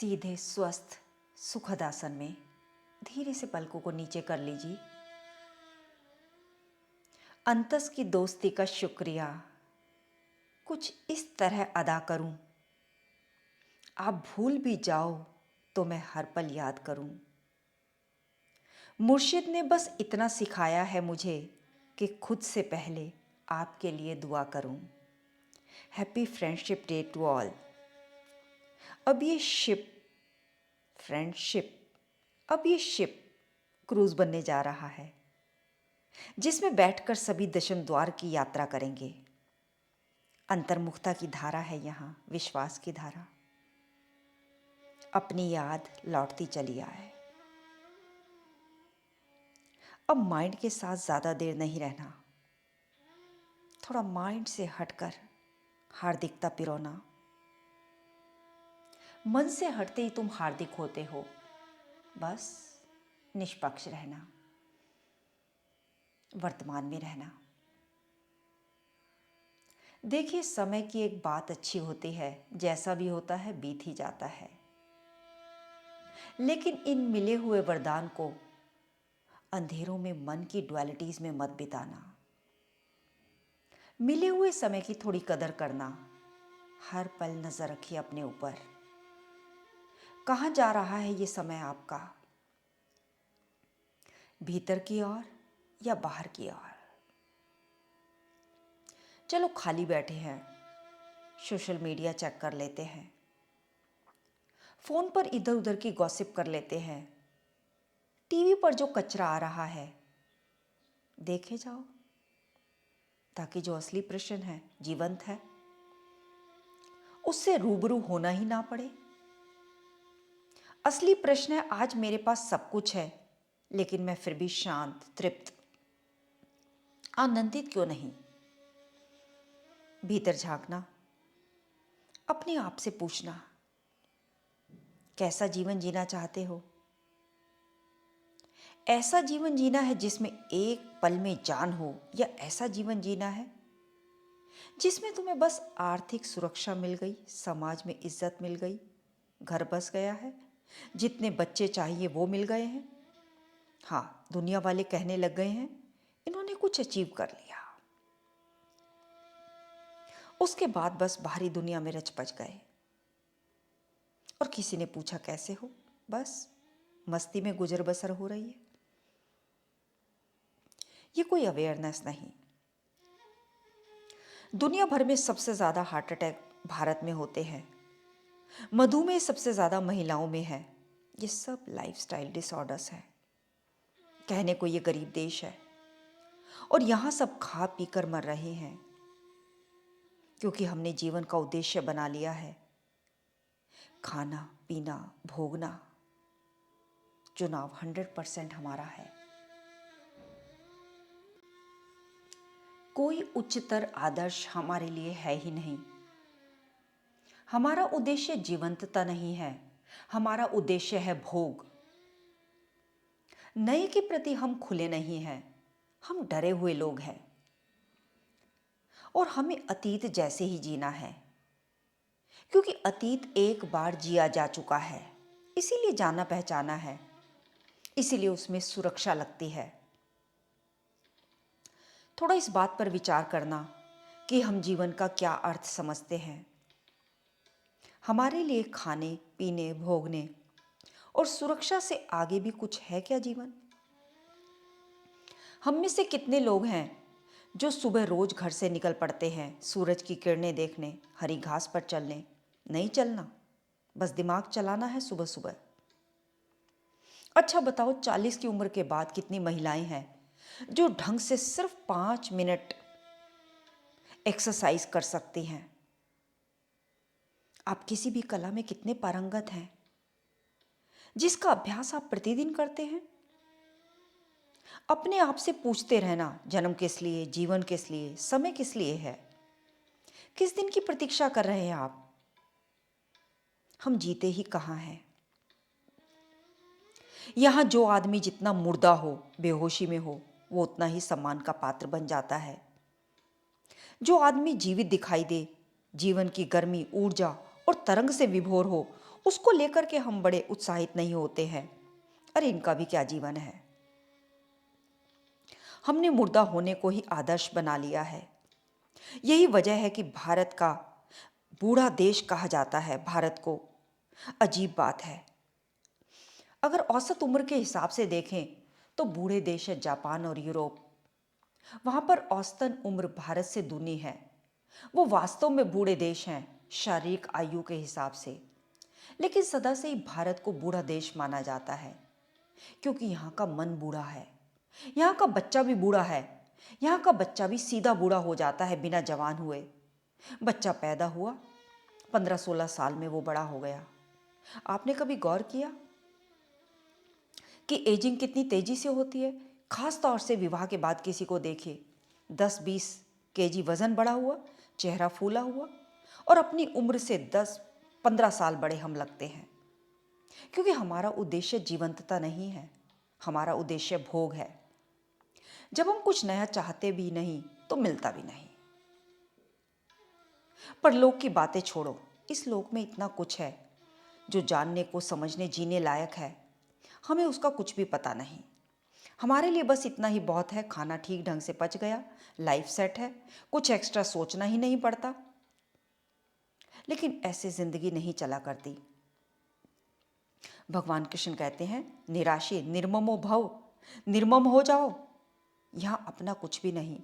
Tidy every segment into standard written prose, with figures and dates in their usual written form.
सीधे स्वस्थ सुखद आसन में धीरे से पलकों को नीचे कर लीजिए। अंतस की दोस्ती का शुक्रिया कुछ इस तरह अदा करूं, आप भूल भी जाओ तो मैं हर पल याद करूं। मुर्शिद ने बस इतना सिखाया है मुझे कि खुद से पहले आपके लिए दुआ करूं। Happy friendship day to all. अब ये शिप क्रूज बनने जा रहा है, जिसमें बैठकर सभी दशम द्वार की यात्रा करेंगे। अंतर्मुखता की धारा है यहाँ, विश्वास की धारा। अपनी याद लौटती चली आए। अब माइंड के साथ ज़्यादा देर नहीं रहना, थोड़ा माइंड से हटकर हार्दिकता पिरोना। मन से हटते ही तुम हार्दिक होते हो, बस निष्पक्ष रहना, वर्तमान में रहना। देखिए, समय की एक बात अच्छी होती है, जैसा भी होता है बीत ही जाता है। लेकिन इन मिले हुए वरदान को अंधेरों में मन की ड्युअलिटीज में मत बिताना। मिले हुए समय की थोड़ी कदर करना। हर पल नजर रखिए अपने ऊपर, कहाँ जा रहा है ये समय आपका, भीतर की ओर या बाहर की ओर। चलो खाली बैठे हैं, सोशल मीडिया चेक कर लेते हैं, फोन पर इधर उधर की गॉसिप कर लेते हैं, टीवी पर जो कचरा आ रहा है देखे जाओ, ताकि जो असली प्रश्न है, जीवंत है, उससे रूबरू होना ही ना पड़े। असली प्रश्न है, आज मेरे पास सब कुछ है, लेकिन मैं फिर भी शांत, तृप्त, आनंदित क्यों नहीं। भीतर झांकना, अपने आप से पूछना, कैसा जीवन जीना चाहते हो। ऐसा जीवन जीना है जिसमें एक पल में जान हो, या ऐसा जीवन जीना है जिसमें तुम्हें बस आर्थिक सुरक्षा मिल गई, समाज में इज्जत मिल गई, घर बस गया है, जितने बच्चे चाहिए वो मिल गए हैं। हाँ, दुनिया वाले कहने लग गए हैं इन्होंने कुछ अचीव कर लिया। उसके बाद बस बाहरी दुनिया में रच पच गए, और किसी ने पूछा कैसे हो, बस मस्ती में गुजर बसर हो रही है। ये कोई अवेयरनेस नहीं। दुनिया भर में सबसे ज़्यादा हार्ट अटैक भारत में होते हैं, मधुमेह सबसे ज़्यादा महिलाओं में है। ये सब लाइफस्टाइल डिसऑर्डर्स हैं। कहने को ये गरीब देश है, और यहाँ सब खा पी कर मर रहे हैं, क्योंकि हमने जीवन का उद्देश्य बना लिया है खाना पीना भोगना। चुनाव 100% हमारा है। कोई उच्चतर आदर्श हमारे लिए है ही नहीं। हमारा उद्देश्य जीवंतता नहीं है, हमारा उद्देश्य है भोग। नए के प्रति हम खुले नहीं हैं, हम डरे हुए लोग हैं, और हमें अतीत जैसे ही जीना है, क्योंकि अतीत एक बार जिया जा चुका है, इसीलिए जाना पहचाना है, इसीलिए उसमें सुरक्षा लगती है। थोड़ा इस बात पर विचार करना कि हम जीवन का क्या अर्थ समझते हैं। हमारे लिए खाने पीने भोगने और सुरक्षा से आगे भी कुछ है क्या जीवन? हम में से कितने लोग हैं जो सुबह रोज घर से निकल पड़ते हैं सूरज की किरणें देखने, हरी घास पर चलने? नहीं चलना, बस दिमाग चलाना है सुबह सुबह। अच्छा बताओ, 40 की उम्र के बाद कितनी महिलाएं हैं जो ढंग से सिर्फ 5 मिनट एक्सरसाइज कर सकती हैं? आप किसी भी कला में कितने पारंगत हैं जिसका अभ्यास आप प्रतिदिन करते हैं? अपने आप से पूछते रहना, जन्म किस लिए, जीवन किस लिए, समय किस लिए है, किस दिन की प्रतीक्षा कर रहे हैं आप? हम जीते ही कहाँ हैं? यहां जो आदमी जितना मुर्दा हो, बेहोशी में हो, वो उतना ही सम्मान का पात्र बन जाता है। जो आदमी जीवित दिखाई दे, जीवन की गर्मी ऊर्जा और तरंग से विभोर हो, उसको लेकर के हम बड़े उत्साहित नहीं होते हैं। अरे इनका भी क्या जीवन है। हमने मुर्दा होने को ही आदर्श बना लिया है। यही वजह है कि भारत का बूढ़ा देश कहा जाता है। भारत को अजीब बात है, अगर औसत उम्र के हिसाब से देखें तो बूढ़े देश है जापान और यूरोप। वहां पर औसतन उम्र भारत से दूनी है। वो वास्तव में बूढ़े देश हैं शारीरिक आयु के हिसाब से। लेकिन सदा से ही भारत को बूढ़ा देश माना जाता है, क्योंकि यहाँ का मन बूढ़ा है। यहाँ का बच्चा भी बूढ़ा है। यहाँ का बच्चा भी सीधा बूढ़ा हो जाता है बिना जवान हुए। बच्चा पैदा हुआ, 15-16 साल में वो बड़ा हो गया। आपने कभी गौर किया कि एजिंग कितनी तेजी से होती है? खास तौर से विवाह के बाद किसी को देखिए, 10-20 केजी वजन बढ़ा हुआ, चेहरा फूला हुआ, और अपनी उम्र से 10-15 साल बड़े हम लगते हैं। क्योंकि हमारा उद्देश्य जीवंतता नहीं है, हमारा उद्देश्य भोग है। जब हम कुछ नया चाहते भी नहीं तो मिलता भी नहीं। पर लोक की बातें छोड़ो, इस लोक में इतना कुछ है जो जानने को, समझने, जीने लायक है। हमें उसका कुछ भी पता नहीं। हमारे लिए बस इतना ही बहुत है, खाना ठीक ढंग से पच गया, लाइफ सेट है, कुछ एक्स्ट्रा सोचना ही नहीं पड़ता। लेकिन ऐसे जिंदगी नहीं चला करती। भगवान कृष्ण कहते हैं, निराशी निर्ममो भव, निर्मम हो जाओ। यहां अपना कुछ भी नहीं।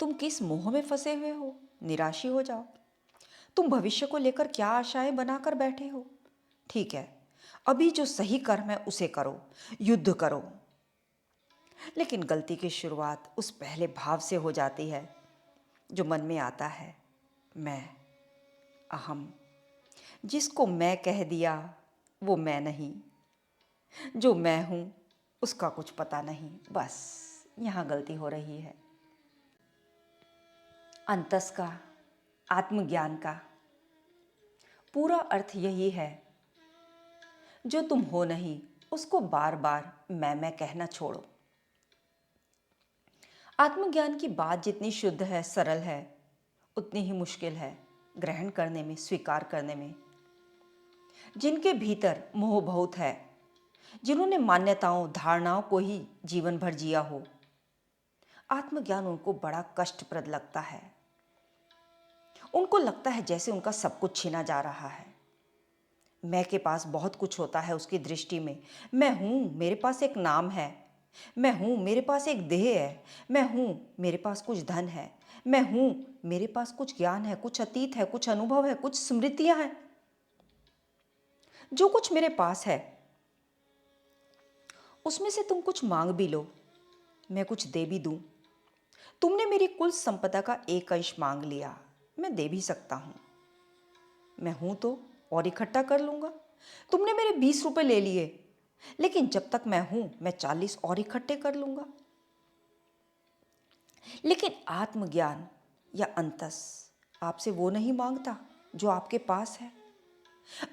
तुम किस मोह में फंसे हुए हो, निराशी हो जाओ। तुम भविष्य को लेकर क्या आशाएं बनाकर बैठे हो? ठीक है, अभी जो सही कर्म है उसे करो, युद्ध करो। लेकिन गलती की शुरुआत उस पहले भाव से हो जाती है जो मन में आता है, मैं, अहम। जिसको मैं कह दिया वो मैं नहीं, जो मैं हूं उसका कुछ पता नहीं। बस यहां गलती हो रही है। अंतस का, आत्मज्ञान का पूरा अर्थ यही है, जो तुम हो नहीं उसको बार बार मैं कहना छोड़ो। आत्मज्ञान की बात जितनी शुद्ध है, सरल है, उतनी ही मुश्किल है ग्रहण करने में, स्वीकार करने में। जिनके भीतर मोह बहुत है, जिन्होंने मान्यताओं, धारणाओं को ही जीवन भर जिया हो, आत्मज्ञान उनको बड़ा कष्टप्रद लगता है। उनको लगता है जैसे उनका सब कुछ छीना जा रहा है। मैं के पास बहुत कुछ होता है उसकी दृष्टि में। मैं हूं, मेरे पास एक नाम है। मैं हूं, मेरे पास एक देह है। मैं हूं, मेरे पास कुछ धन है। मैं हूं, मेरे पास कुछ ज्ञान है, कुछ अतीत है, कुछ अनुभव है, कुछ स्मृतियां हैं। जो कुछ मेरे पास है उसमें से तुम कुछ मांग भी लो, मैं कुछ दे भी दूं। तुमने मेरी कुल संपदा का एक अंश मांग लिया, मैं दे भी सकता हूं। मैं हूं तो और इकट्ठा कर लूंगा। तुमने मेरे 20 रुपए ले लिए, लेकिन जब तक मैं हूं मैं 40 और इकट्ठे कर लूंगा। लेकिन आत्मज्ञान या अंतस आपसे वो नहीं मांगता जो आपके पास है।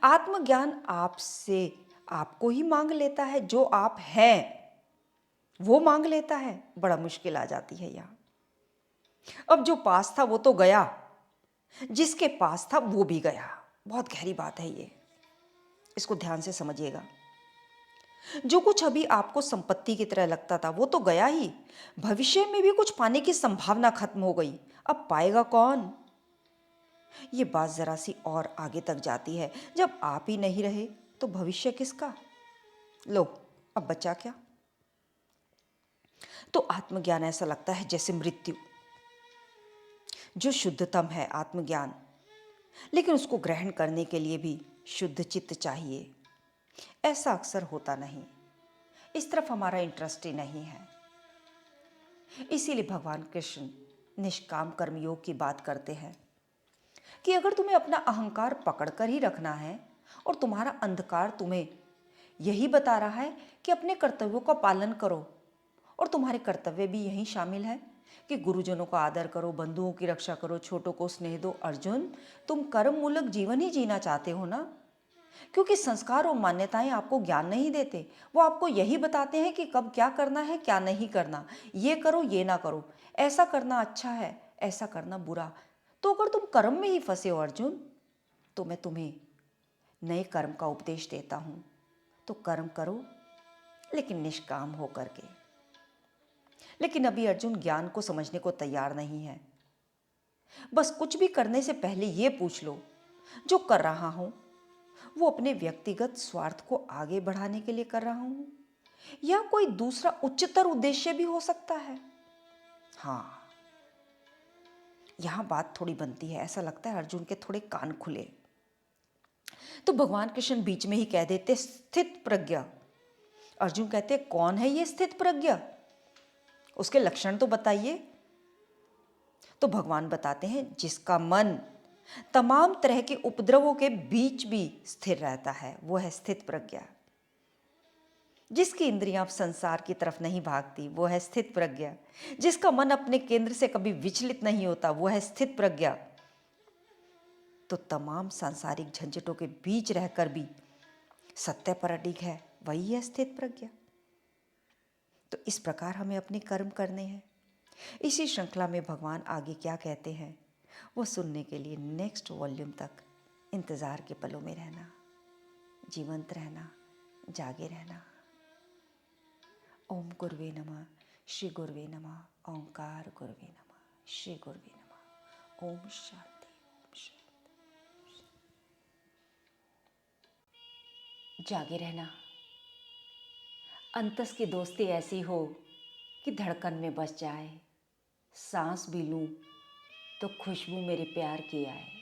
आत्मज्ञान आपसे आपको ही मांग लेता है, जो आप हैं वो मांग लेता है। बड़ा मुश्किल आ जाती है यहां। अब जो पास था वो तो गया, जिसके पास था वो भी गया। बहुत गहरी बात है ये, इसको ध्यान से समझिएगा। जो कुछ अभी आपको संपत्ति की तरह लगता था वो तो गया ही। भविष्य में भी कुछ पाने की संभावना खत्म हो गई। अब पाएगा कौन? ये बात जरा सी और आगे तक जाती है। जब आप ही नहीं रहे तो भविष्य किसका? लो, अब बचा क्या? तो आत्मज्ञान ऐसा लगता है जैसे मृत्यु। जो शुद्धतम है आत्मज्ञान, लेकिन उसको ग्रहण करने के लिए भी शुद्ध चित्त चाहिए। ऐसा अक्सर होता नहीं, इस तरफ हमारा इंटरेस्ट ही नहीं है। इसीलिए भगवान कृष्ण निष्काम कर्मयोग की बात करते हैं कि अगर तुम्हें अपना अहंकार पकड़कर ही रखना है और तुम्हारा अंधकार तुम्हें यही बता रहा है कि अपने कर्तव्यों का पालन करो, और तुम्हारे कर्तव्य भी यही शामिल है कि गुरुजनों का आदर करो, बंधुओं की रक्षा करो, छोटों को स्नेह दो। अर्जुन, तुम कर्म मूलक जीवन ही जीना चाहते हो ना? क्योंकि संस्कार और मान्यताएं आपको ज्ञान नहीं देते, वो आपको यही बताते हैं कि कब क्या करना है, क्या नहीं करना, ये करो, ये ना करो, ऐसा करना अच्छा है, ऐसा करना बुरा। तो अगर तुम कर्म में ही फंसे हो अर्जुन, तो मैं तुम्हें नए कर्म का उपदेश देता हूँ तो कर्म करो, लेकिन निष्काम होकर के। लेकिन अभी अर्जुन ज्ञान को समझने को तैयार नहीं है। बस कुछ भी करने से पहले ये पूछ लो, जो कर रहा हूँ वो अपने व्यक्तिगत स्वार्थ को आगे बढ़ाने के लिए कर रहा हूँ या कोई दूसरा उच्चतर उद्देश्य भी हो सकता है। हाँ, यहां बात थोड़ी बनती है। ऐसा लगता है अर्जुन के थोड़े कान खुले। तो भगवान कृष्ण बीच में ही कह देते, स्थित प्रज्ञा। अर्जुन कहते, कौन है ये स्थित प्रज्ञा, उसके लक्षण तो बताइए। तो भगवान बताते हैं, जिसका मन तमाम तरह के उपद्रवों के बीच भी स्थिर रहता है, वो है स्थित प्रज्ञा। जिसकी इंद्रियां संसार की तरफ नहीं भागती, वो है स्थित प्रज्ञा। जिसका मन अपने केंद्र से कभी विचलित नहीं होता, वो है स्थित प्रज्ञा। तो तमाम सांसारिक झंझटों के बीच रहकर भी सत्य पर अडिग है, वही है स्थित प्रज्ञा। तो इस प्रकार हमें अपने कर्म करने हैं। इसी श्रृंखला में भगवान आगे क्या कहते हैं वो सुनने के लिए नेक्स्ट वॉल्यूम तक इंतज़ार के पलों में रहना, जीवंत रहना, जागे रहना। ओम गुरुवे नमः, श्री गुरुवे नमः, ओंकार गुरुवे नमः, श्री गुरुवे नमः। ओम शांति, ओम शांति। जागे रहना। अंतस की दोस्ती ऐसी हो कि धड़कन में बस जाए, सांस भी लूं तो खुशबू मेरे प्यार की आए।